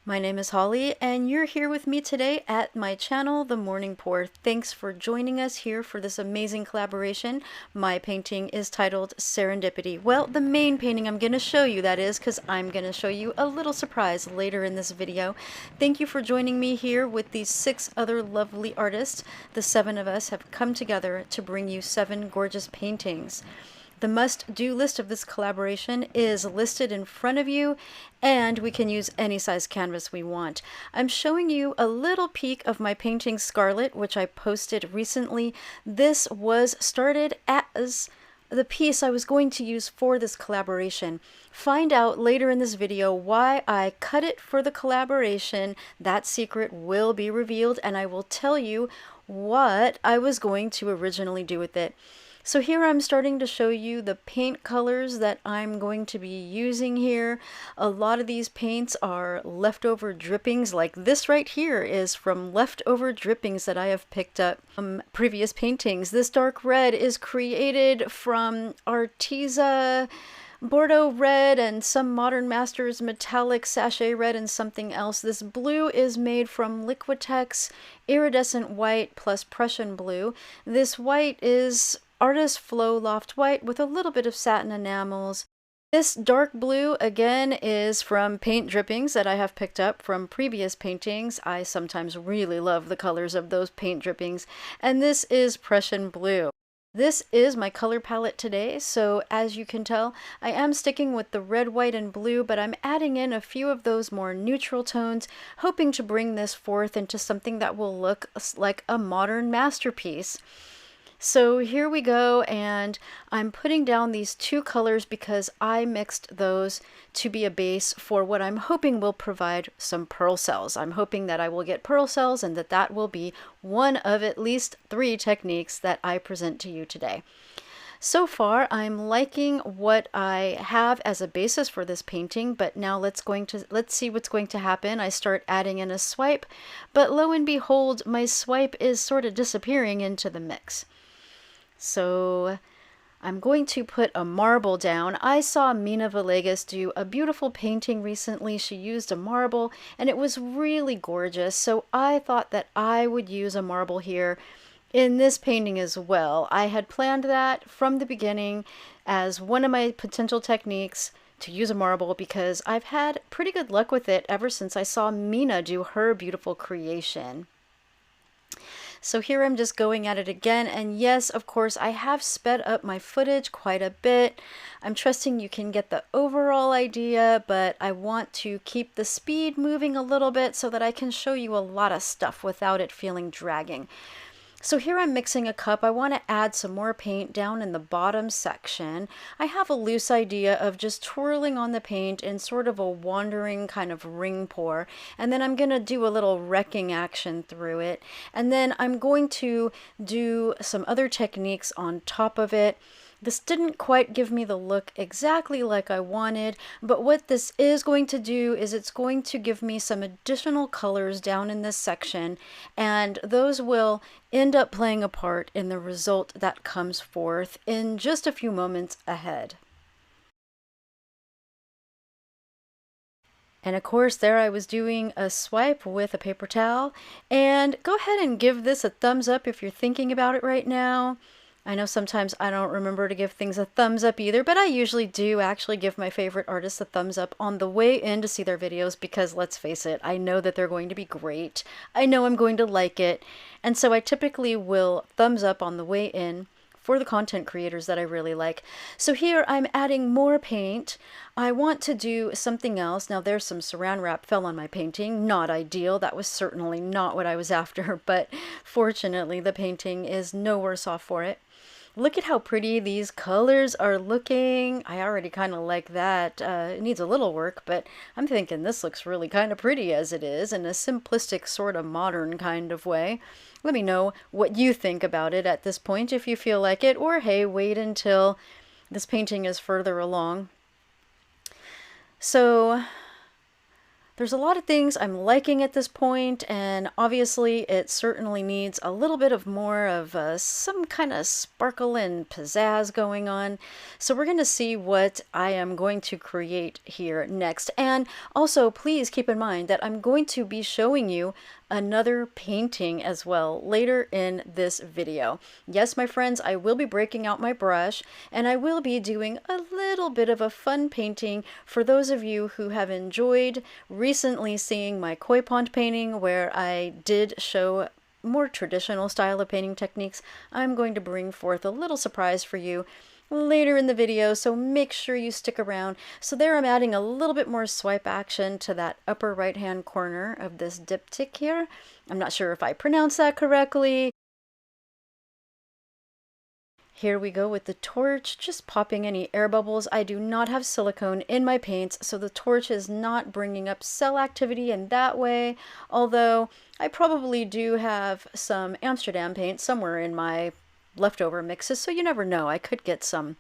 My name is Holly, and you're here with me today at my channel, The Morning Pour. Thanks for joining us here for this amazing collaboration. My painting is titled Serendipity. Well, the main painting I'm going to show you, that is, because I'm going to show you a little surprise later in this video. Thank you for joining me here with these 6 other lovely artists. The 7 of us have come together to bring you 7 gorgeous paintings. The must-do list of this collaboration is listed in front of you, and we can use any size canvas we want. I'm showing you a little peek of my painting Scarlet, which I posted recently. This was started as the piece I was going to use for this collaboration. Find out later in this video why I cut it for the collaboration. That secret will be revealed, and I will tell you what I was going to originally do with it. So here I'm starting to show you the paint colors that I'm going to be using here. A lot of these paints are leftover drippings, like this right here is from leftover drippings that I have picked up from previous paintings. This dark red is created from Arteza Bordeaux red and some Modern Masters metallic sachet red and something else. This blue is made from Liquitex iridescent white plus Prussian blue. This white is Artist Flow Loft White with a little bit of satin enamels. This dark blue again is from paint drippings that I have picked up from previous paintings. I sometimes really love the colors of those paint drippings. And this is Prussian blue. This is my color palette today, so as you can tell, I am sticking with the red, white, and blue, but I'm adding in a few of those more neutral tones, hoping to bring this forth into something that will look like a modern masterpiece. So here we go, and I'm putting down these 2 colors because I mixed those to be a base for what I'm hoping will provide some pearl cells. I'm hoping that I will get pearl cells and that will be one of at least 3 techniques that I present to you today. So far, I'm liking what I have as a basis for this painting, but now let's see what's going to happen. I start adding in a swipe, but lo and behold, my swipe is sort of disappearing into the mix. So I'm going to put a marble down. I saw Mina Villegas do a beautiful painting recently. She used a marble and it was really gorgeous. So I thought that I would use a marble here in this painting as well. I had planned that from the beginning as one of my potential techniques to use a marble because I've had pretty good luck with it ever since I saw Mina do her beautiful creation. So here I'm just going at it again, and yes, of course, I have sped up my footage quite a bit. I'm trusting you can get the overall idea, but I want to keep the speed moving a little bit so that I can show you a lot of stuff without it feeling dragging. So here I'm mixing a cup. I want to add some more paint down in the bottom section. I have a loose idea of just twirling on the paint in sort of a wandering kind of ring pour. And then I'm going to do a little wrecking action through it. And then I'm going to do some other techniques on top of it. This didn't quite give me the look exactly like I wanted, but what this is going to do is it's going to give me some additional colors down in this section, and those will end up playing a part in the result that comes forth in just a few moments ahead. And of course, there I was doing a swipe with a paper towel, and go ahead and give this a thumbs up if you're thinking about it right now. I know sometimes I don't remember to give things a thumbs up either, but I usually do actually give my favorite artists a thumbs up on the way in to see their videos because let's face it, I know that they're going to be great. I know I'm going to like it. And so I typically will thumbs up on the way in for the content creators that I really like. So here I'm adding more paint. I want to do something else. Now there's some saran wrap fell on my painting. Not ideal. That was certainly not what I was after, but fortunately the painting is no worse off for it. Look at how pretty these colors are looking. I already kind of like that. It needs a little work, but I'm thinking this looks really kind of pretty as it is in a simplistic sort of modern kind of way. Let me know what you think about it at this point if you feel like it, or hey, wait until this painting is further along. So There's a lot of things I'm liking at this point, and obviously it certainly needs a little bit of more of some kind of sparkle and pizzazz going on. So we're going to see what I am going to create here next. And also, please keep in mind that I'm going to be showing you another painting as well later in this video. Yes, my friends, I will be breaking out my brush and I will be doing a little bit of a fun painting for those of you who have enjoyed recently seeing my koi pond painting where I did show more traditional style of painting techniques. I'm going to bring forth a little surprise for you later in the video, so make sure you stick around. So there I'm adding a little bit more swipe action to that upper right hand corner of this diptych here. I'm not sure if I pronounced that correctly. Here we go with the torch, just popping any air bubbles. I do not have silicone in my paints, so the torch is not bringing up cell activity in that way, although I probably do have some Amsterdam paint somewhere in my leftover mixes, so you never know. I could get some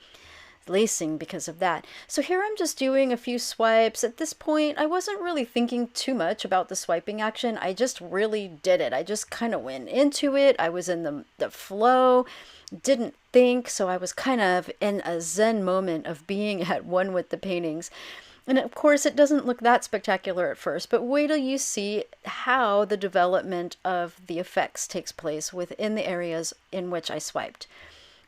lacing because of that. So here I'm just doing a few swipes. At this point, I wasn't really thinking too much about the swiping action. I just really did it. I just kind of went into it. I was in the flow, didn't think, so I was kind of in a zen moment of being at one with the paintings. And of course, it doesn't look that spectacular at first, but wait till you see how the development of the effects takes place within the areas in which I swiped.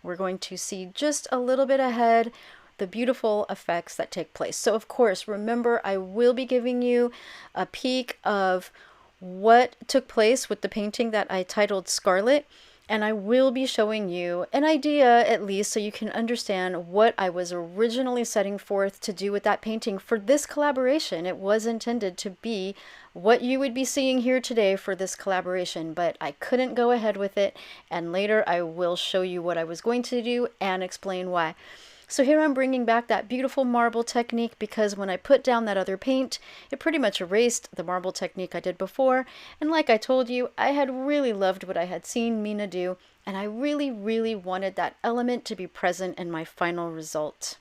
We're going to see just a little bit ahead the beautiful effects that take place. So of course, remember, I will be giving you a peek of what took place with the painting that I titled Scarlet. And I will be showing you an idea, at least, so you can understand what I was originally setting forth to do with that painting for this collaboration. It was intended to be what you would be seeing here today for this collaboration, but I couldn't go ahead with it, and later I will show you what I was going to do and explain why. So here I'm bringing back that beautiful marble technique because when I put down that other paint, it pretty much erased the marble technique I did before. And like I told you, I had really loved what I had seen Mina do, and I really, really wanted that element to be present in my final result.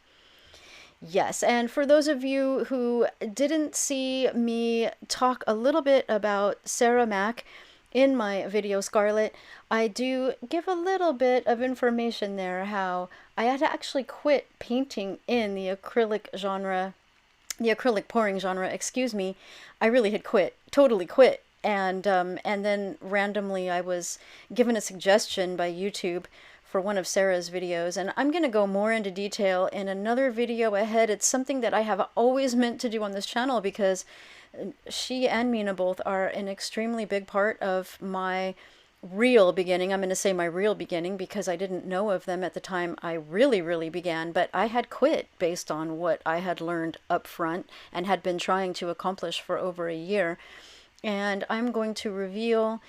Yes, and for those of you who didn't see me talk a little bit about Sarah Mack in my video Scarlet, I do give a little bit of information there how I had to actually quit painting in the acrylic genre, the acrylic pouring genre, excuse me. I really had quit, totally quit. And then randomly I was given a suggestion by YouTube for one of Sarah's videos, and I'm going to go more into detail in another video ahead. It's something that I have always meant to do on this channel because she and Mina both are an extremely big part of my real beginning. I'm going to say my real beginning because I didn't know of them at the time I really began, but I had quit based on what I had learned up front and had been trying to accomplish for over a year. And I'm going to reveal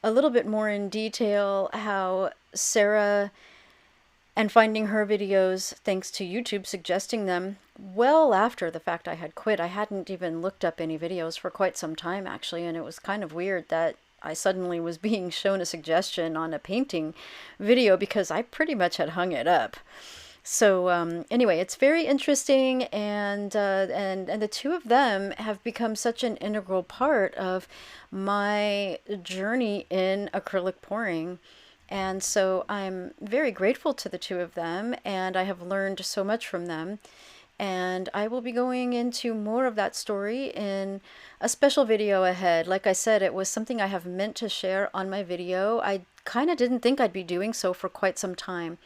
a little bit more in detail how Sarah and finding her videos, thanks to YouTube suggesting them well after the fact I had quit. I hadn't even looked up any videos for quite some time, actually, and it was kind of weird that I suddenly was being shown a suggestion on a painting video because I pretty much had hung it up. So anyway, it's very interesting, and the two of them have become such an integral part of my journey in acrylic pouring. And so I'm very grateful to the two of them, and I have learned so much from them. And I will be going into more of that story in a special video ahead. Like I said, it was something I have meant to share on my video. I kind of didn't think I'd be doing so for quite some time.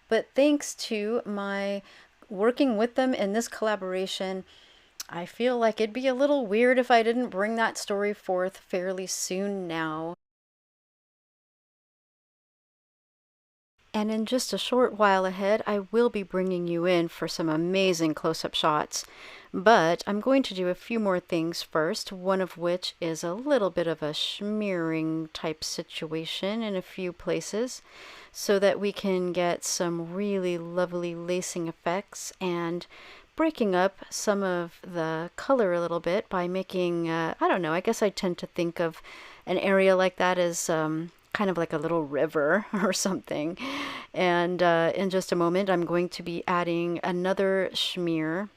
But thanks to my working with them in this collaboration, I feel like it'd be a little weird if I didn't bring that story forth fairly soon now. And in just a short while ahead, I will be bringing you in for some amazing close-up shots. But I'm going to do a few more things first, one of which is a little bit of a smearing type situation in a few places, so that we can get some really lovely lacing effects and breaking up some of the color a little bit by making, I don't know, I guess I tend to think of an area like that as kind of like a little river or something. And in just a moment, I'm going to be adding another smear.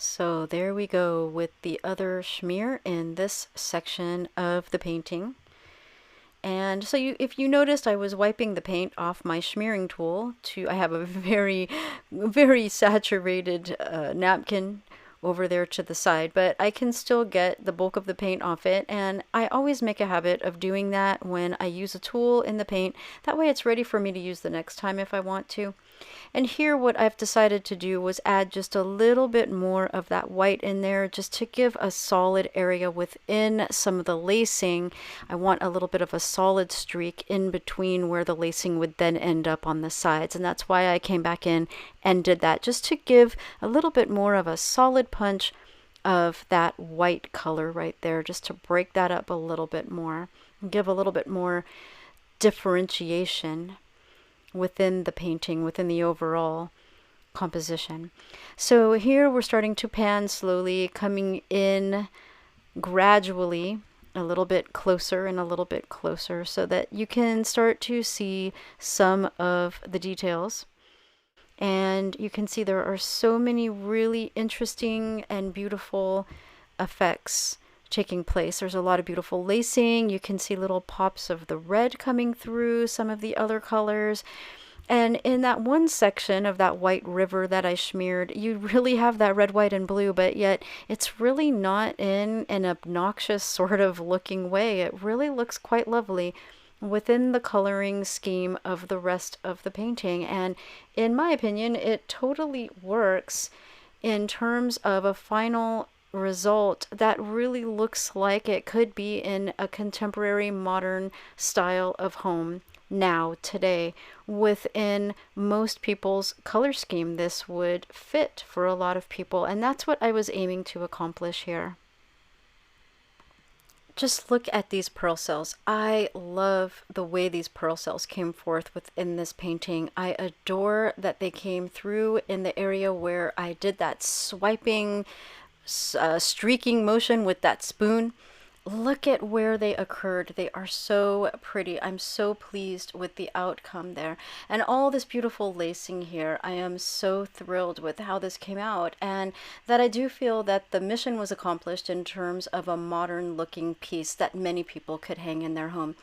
So there we go with the other smear in this section of the painting. And so if you noticed, I was wiping the paint off my smearing tool I have a very saturated napkin over there to the side, but I can still get the bulk of the paint off it, and I always make a habit of doing that when I use a tool in the paint. That way it's ready for me to use the next time if I want to. And here what I've decided to do was add just a little bit more of that white in there, just to give a solid area within some of the lacing. I want a little bit of a solid streak in between where the lacing would then end up on the sides, and that's why I came back in and did that, just to give a little bit more of a solid punch of that white color right there, just to break that up a little bit more and give a little bit more differentiation within the painting, within the overall composition. So here we're starting to pan slowly, coming in gradually a little bit closer and a little bit closer, so that you can start to see some of the details. And you can see there are so many really interesting and beautiful effects taking place. There's a lot of beautiful lacing. You can see little pops of the red coming through some of the other colors. And in that one section of that white river that I smeared, you really have that red, white, and blue, but yet it's really not in an obnoxious sort of looking way. It really looks quite lovely within the coloring scheme of the rest of the painting. And in my opinion, it totally works in terms of a final result that really looks like it could be in a contemporary modern style of home now, today. Within most people's color scheme, this would fit for a lot of people, and that's what I was aiming to accomplish here. Just look at these pearl cells. I love the way these pearl cells came forth within this painting. I adore that they came through in the area where I did that swiping, streaking motion with that spoon. Look at where they occurred. They are so pretty. I'm so pleased with the outcome there. And all this beautiful lacing here. I am so thrilled with how this came out, and that I do feel that the mission was accomplished in terms of a modern looking piece that many people could hang in their home.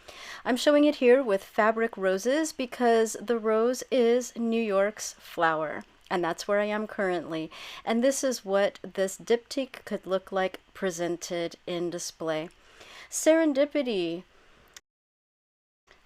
I'm showing it here with fabric roses because the rose is New York's flower. And that's where I am currently. And this is what this diptyque could look like presented in display. Serendipity.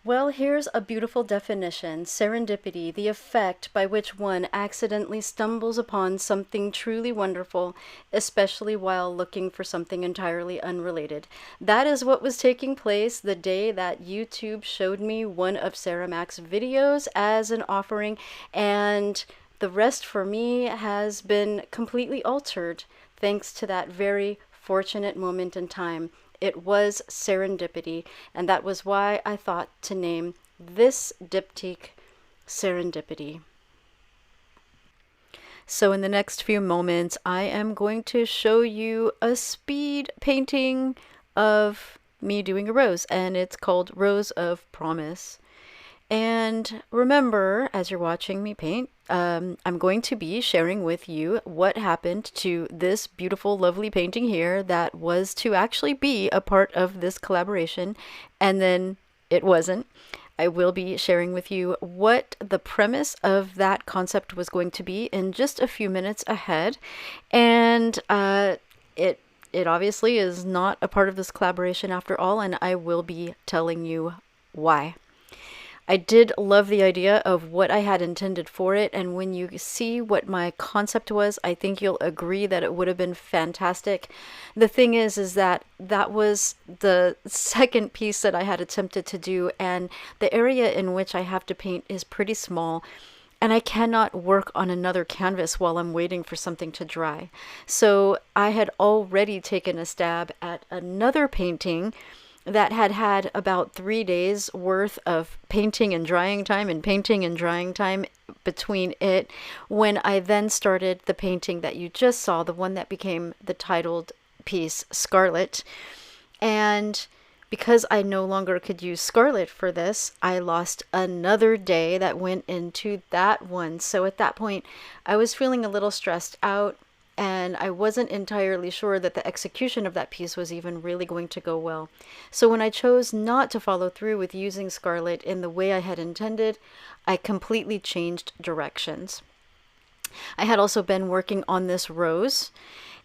Well, here's a beautiful definition. Serendipity, the effect by which one accidentally stumbles upon something truly wonderful, especially while looking for something entirely unrelated. That is what was taking place the day that YouTube showed me one of Sarah Mack's videos as an offering, and the rest for me has been completely altered thanks to that very fortunate moment in time. It was serendipity, and that was why I thought to name this diptyque Serendipity. So in the next few moments, I am going to show you a speed painting of me doing a rose, and it's called Rose of Promise. And remember, as you're watching me paint, I'm going to be sharing with you what happened to this beautiful, lovely painting here that was to actually be a part of this collaboration, and then it wasn't. I will be sharing with you what the premise of that concept was going to be in just a few minutes ahead. And it obviously is not a part of this collaboration after all, and I will be telling you why. I did love the idea of what I had intended for it, and when you see what my concept was, I think you'll agree that it would have been fantastic. The thing is that that was the second piece that I had attempted to do, and the area in which I have to paint is pretty small, and I cannot work on another canvas while I'm waiting for something to dry. So I had already taken a stab at another painting that had had about 3 days worth of painting and drying time and painting and drying time between it, when I then started the painting that you just saw, the one that became the titled piece, Scarlet. And because I no longer could use Scarlet for this, I lost another day that went into that one. So at that point, I was feeling a little stressed out, and I wasn't entirely sure that the execution of that piece was even really going to go well. So when I chose not to follow through with using Scarlet in the way I had intended, I completely changed directions. I had also been working on this rose,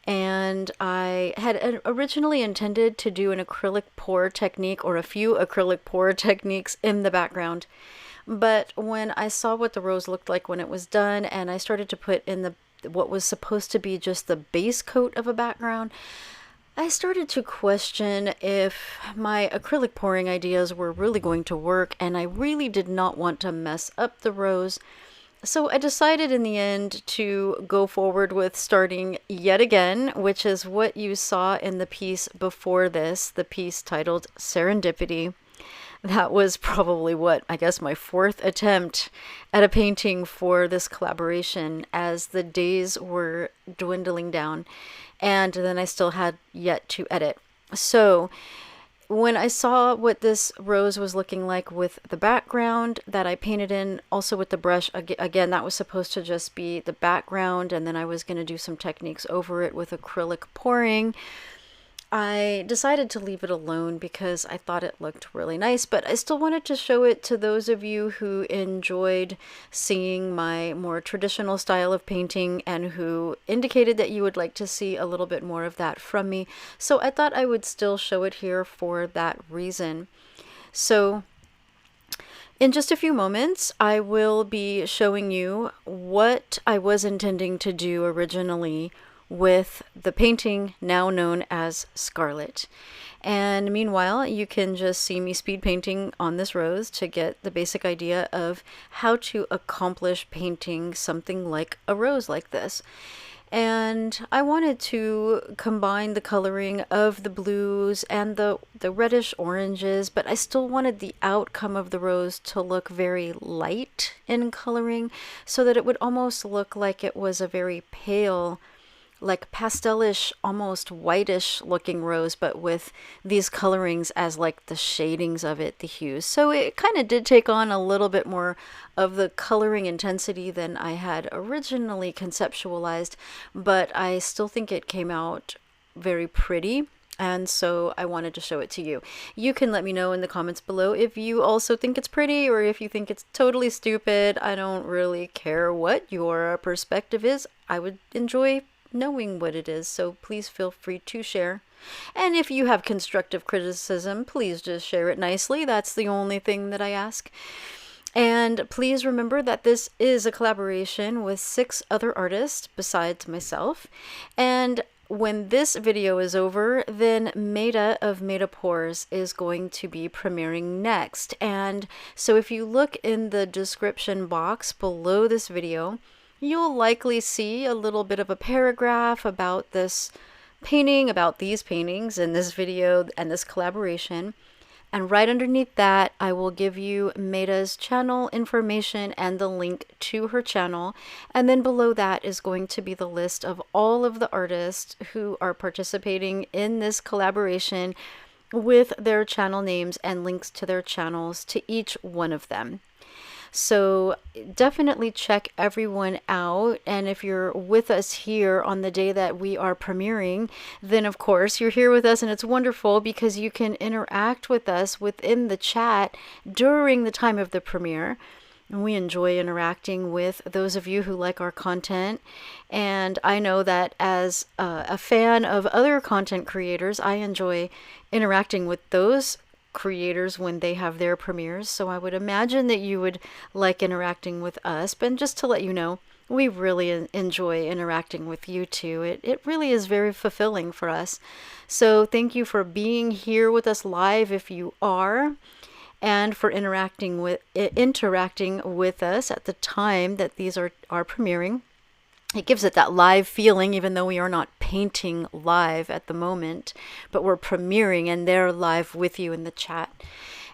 and I had originally intended to do an acrylic pour technique or a few acrylic pour techniques in the background. But when I saw what the rose looked like when it was done, and I started to put in the what was supposed to be just the base coat of a background, I started to question if my acrylic pouring ideas were really going to work, and I really did not want to mess up the rose. So I decided in the end to go forward with starting yet again, which is what you saw in the piece before this, the piece titled Serendipity. That was probably I guess my fourth attempt at a painting for this collaboration, as the days were dwindling down, and then I still had yet to edit. So when I saw what this rose was looking like with the background that I painted in, also with the brush, again, that was supposed to just be the background, and then I was going to do some techniques over it with acrylic pouring. I decided to leave it alone because I thought it looked really nice, but I still wanted to show it to those of you who enjoyed seeing my more traditional style of painting and who indicated that you would like to see a little bit more of that from me. So I thought I would still show it here for that reason. So in just a few moments, I will be showing you what I was intending to do originally with the painting now known as Scarlet. And meanwhile, you can just see me speed painting on this rose to get the basic idea of how to accomplish painting something like a rose like this. And I wanted to combine the coloring of the blues and the reddish oranges, but I still wanted the outcome of the rose to look very light in coloring, so that it would almost look like it was a very pale, like pastelish, almost whitish looking rose, but with these colorings as like the shadings of it, the hues. So it kind of did take on a little bit more of the coloring intensity than I had originally conceptualized, but I still think it came out very pretty. And so I wanted to show it to you. You can let me know in the comments below if you also think it's pretty or if you think it's totally stupid. I don't really care what your perspective is. I would enjoy knowing what it is, so please feel free to share. And if you have constructive criticism, please just share it nicely. That's the only thing that I ask. And please remember that this is a collaboration with 6 other artists besides myself. And when this video is over, then Maida of Maida Pours is going to be premiering next. And so if you look in the description box below this video, you'll likely see a little bit of a paragraph about this painting, about these paintings in this video and this collaboration. And right underneath that, I will give you Maida's channel information and the link to her channel. And then below that is going to be the list of all of the artists who are participating in this collaboration, with their channel names and links to their channels to each one of them. So definitely check everyone out. And if you're with us here on the day that we are premiering, then of course you're here with us, and it's wonderful because you can interact with us within the chat during the time of the premiere. And we enjoy interacting with those of you who like our content. And I know that as a fan of other content creators, I enjoy interacting with those creators when they have their premieres, so I would imagine that you would like interacting with us. But just to let you know, we really enjoy interacting with you too. It really is very fulfilling for us. So thank you for being here with us live if you are, and for interacting with us at the time that these are premiering. It gives it that live feeling, even though we are not painting live at the moment, but we're premiering and they're live with you in the chat.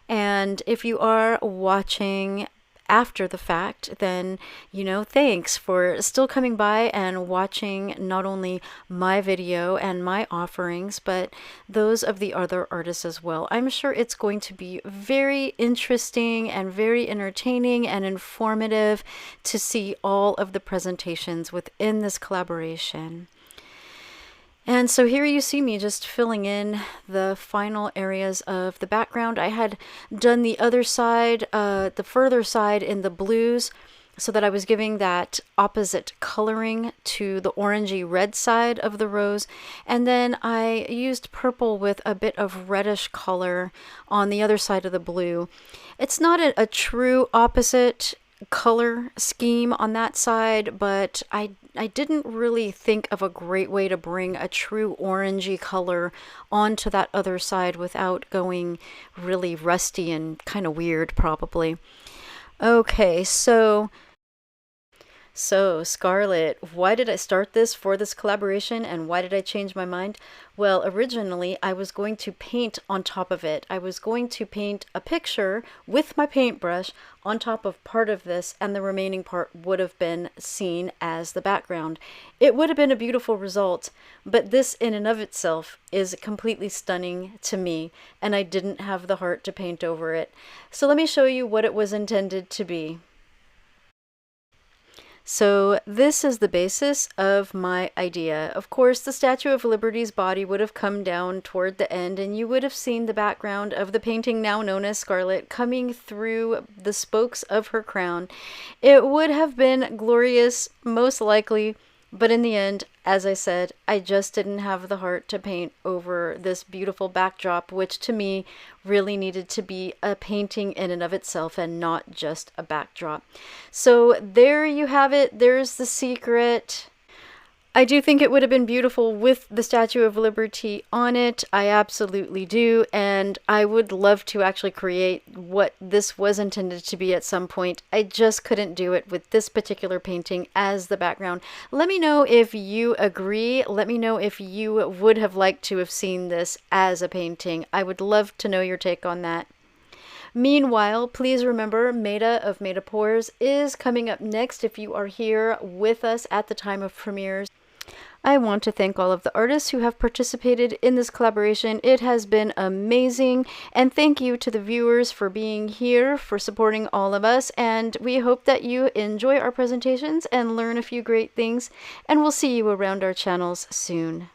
And if you are watching after the fact, then, thanks for still coming by and watching not only my video and my offerings, but those of the other artists as well. I'm sure it's going to be very interesting and very entertaining and informative to see all of the presentations within this collaboration. And so here you see me just filling in the final areas of the background. I had done the other side, the further side in the blues, so that I was giving that opposite coloring to the orangey red side of the rose. And then I used purple with a bit of reddish color on the other side of the blue. It's not a true opposite color scheme on that side, but I didn't really think of a great way to bring a true orangey color onto that other side without going really rusty and kind of weird, probably. Okay, so Scarlett, why did I start this for this collaboration, and why did I change my mind? Well, originally I was going to paint on top of it. I was going to paint a picture with my paintbrush on top of part of this, and the remaining part would have been seen as the background. It would have been a beautiful result, but this in and of itself is completely stunning to me, and I didn't have the heart to paint over it. So let me show you what it was intended to be. So this is the basis of my idea. Of course, the Statue of Liberty's body would have come down toward the end, and you would have seen the background of the painting now known as Scarlett coming through the spokes of her crown. It would have been glorious, most likely, but in the end, as I said, I just didn't have the heart to paint over this beautiful backdrop, which to me really needed to be a painting in and of itself and not just a backdrop. So there you have it. There's the secret. I do think it would have been beautiful with the Statue of Liberty on it. I absolutely do. And I would love to actually create what this was intended to be at some point. I just couldn't do it with this particular painting as the background. Let me know if you agree. Let me know if you would have liked to have seen this as a painting. I would love to know your take on that. Meanwhile, please remember Maida of Maida Pours is coming up next if you are here with us at the time of premieres. I want to thank all of the artists who have participated in this collaboration. It has been amazing, and thank you to the viewers for being here, for supporting all of us, and we hope that you enjoy our presentations and learn a few great things, and we'll see you around our channels soon.